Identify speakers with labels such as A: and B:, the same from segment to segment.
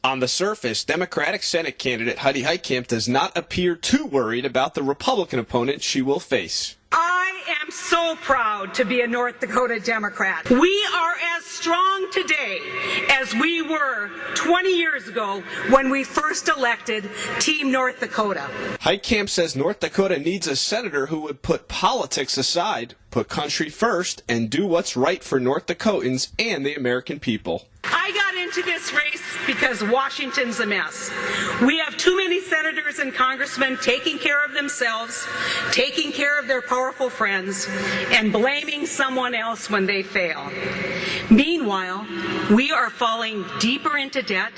A: On the surface, Democratic Senate candidate Heitkamp does not appear too worried about the Republican opponent she will face.
B: I am so proud to be a North Dakota Democrat. We are as strong today as we were 20 years ago when we first elected Team North Dakota.
A: Heitkamp says North Dakota needs a senator who would put politics aside, put country first, and do what's right for North Dakotans and the American people.
B: I got into this race because Washington's a mess. We have too many senators and congressmen taking care of themselves, taking care of their powerful friends, and blaming someone else when they fail. Meanwhile, we are falling deeper into debt.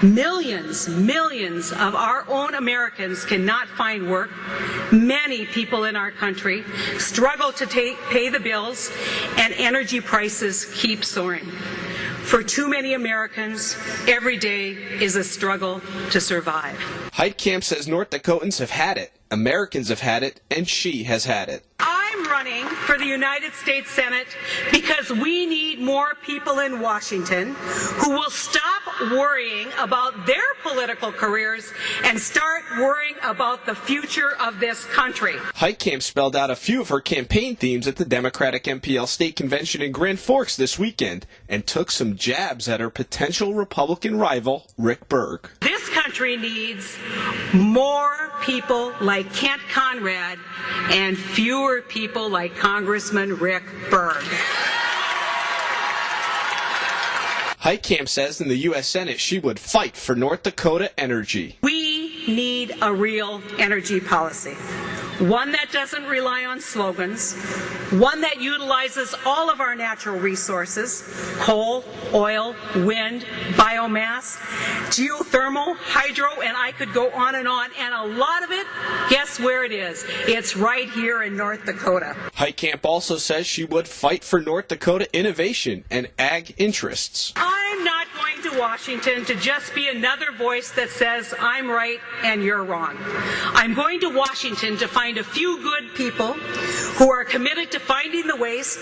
B: Millions of our own Americans cannot find work. Many people in our country struggle to pay the bills, and energy prices keep soaring. For too many Americans, every day is a struggle to survive.
A: Heitkamp says North Dakotans have had it, Americans have had it, and she has had it.
B: I'm running for the United States Senate because we need more people in Washington who will stop worrying about their political careers and start worrying about the future of this country.
A: Heitkamp spelled out a few of her campaign themes at the Democratic MPL State Convention in Grand Forks this weekend and took some jabs at her potential Republican rival, Rick Berg.
B: This country needs more people like Kent Conrad and fewer people like Congressman Rick Berg.
A: Heitkamp says in the U.S. Senate she would fight for North Dakota energy.
B: We need a real energy policy, one that doesn't rely on slogans, one that utilizes all of our natural resources, coal, oil, wind, biomass, geothermal, hydro, and I could go on, and a lot of it, guess where it is? It's right here in North Dakota.
A: Heitkamp also says she would fight for North Dakota innovation and ag interests.
B: I'm not going to Washington to just be another voice that says I'm right and you're wrong. I'm going to Washington to find a few good people who are committed to finding the waste,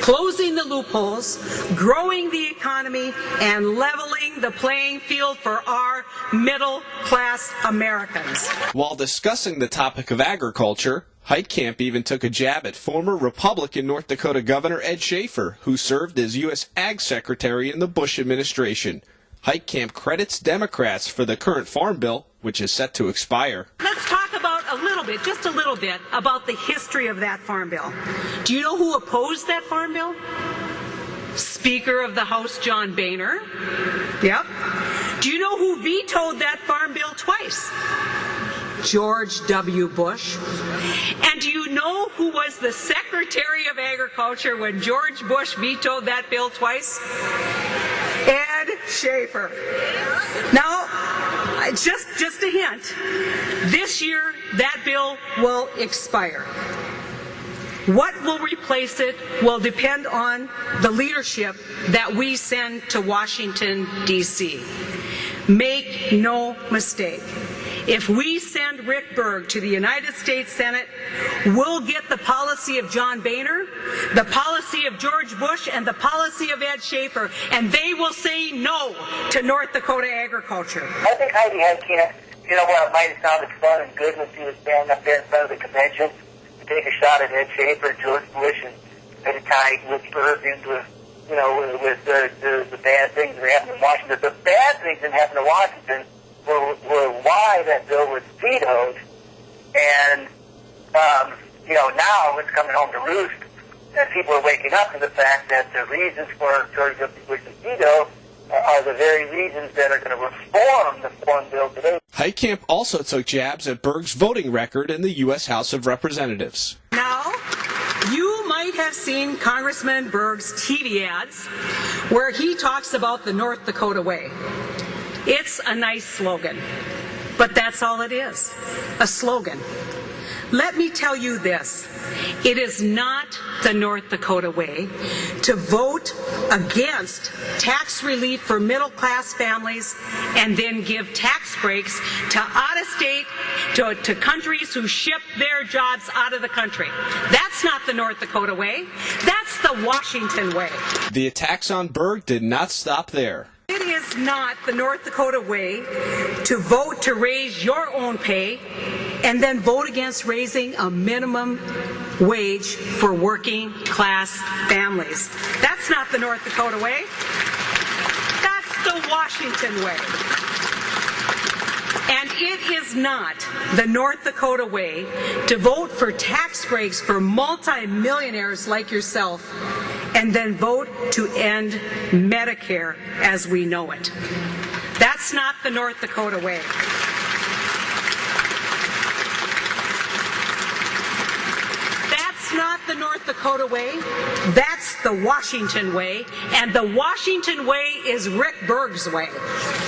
B: closing the loopholes, growing the economy, and leveling the playing field for our middle-class Americans.
A: While discussing the topic of agriculture, Heitkamp even took a jab at former Republican North Dakota Governor Ed Schafer, who served as U.S. Ag Secretary in the Bush administration. Heitkamp credits Democrats for the current farm bill, which is set to expire.
B: Let's talk about just a little bit, about the history of that farm bill. Do you know who opposed that farm bill? Speaker of the House John Boehner. Yep. Do you know who vetoed that farm bill twice? George W. Bush. And do you know who was the Secretary of Agriculture when George Bush vetoed that bill twice? Ed Schafer. Now, just a hint, this year that bill will expire. What will replace it will depend on the leadership that we send to Washington, D.C. Make no mistake. If we send Rick Berg to the United States Senate, we'll get the policy of John Boehner, the policy of George Bush, and the policy of Ed Schafer, and they will say no to North Dakota agriculture.
C: I think Heidi Heitkamp, it might have sounded fun and good when she was standing up there in front of the convention to take a shot at Ed Schafer, George Bush, and try to tie Rick Berg into with the bad things that happened in Washington. The bad things that happened in Washington were why that bill was vetoed, and now it's coming home to roost, and people are waking up to the fact that the reasons for George W. Bush's veto are the very reasons that are going to reform the farm bill today.
A: Heitkamp also took jabs at Berg's voting record in the U.S. House of Representatives.
B: Now, you might have seen Congressman Berg's TV ads where he talks about the North Dakota way. It's a nice slogan, but that's all it is, a slogan. Let me tell you this, it is not the North Dakota way to vote against tax relief for middle-class families and then give tax breaks to out-of-state, to countries who ship their jobs out of the country. That's not the North Dakota way. That's the Washington way.
A: The attacks on Berg did not stop there.
B: It is is not the North Dakota way to vote to raise your own pay and then vote against raising a minimum wage for working class families. That's not the North Dakota way. That's the Washington way. And it is not the North Dakota way to vote for tax breaks for multimillionaires like yourself and then vote to end Medicare as we know it. That's not the North Dakota way. That's not the North Dakota way. That's the Washington way. And the Washington way is Rick Berg's way.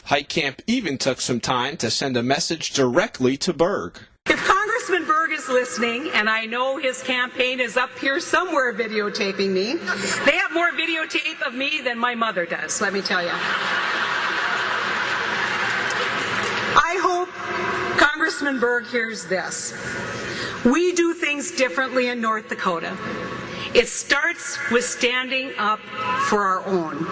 A: Heitkamp even took some time to send a message directly to Berg.
B: If Congressman Berg is listening, and I know his campaign is up here somewhere videotaping me, they have more videotape of me than my mother does, let me tell you. I hope Congressman Berg hears this. We do things differently in North Dakota. It starts with standing up for our own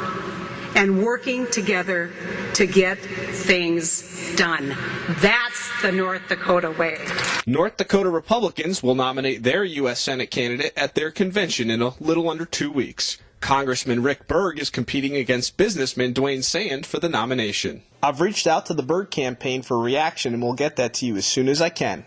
B: and working together to get things done. That's the North Dakota way.
A: North Dakota Republicans will nominate their U.S. Senate candidate at their convention in a little under 2 weeks. Congressman Rick Berg is competing against businessman Dwayne Sand for the nomination. I've reached out to the Berg campaign for a reaction, and we'll get that to you as soon as I can.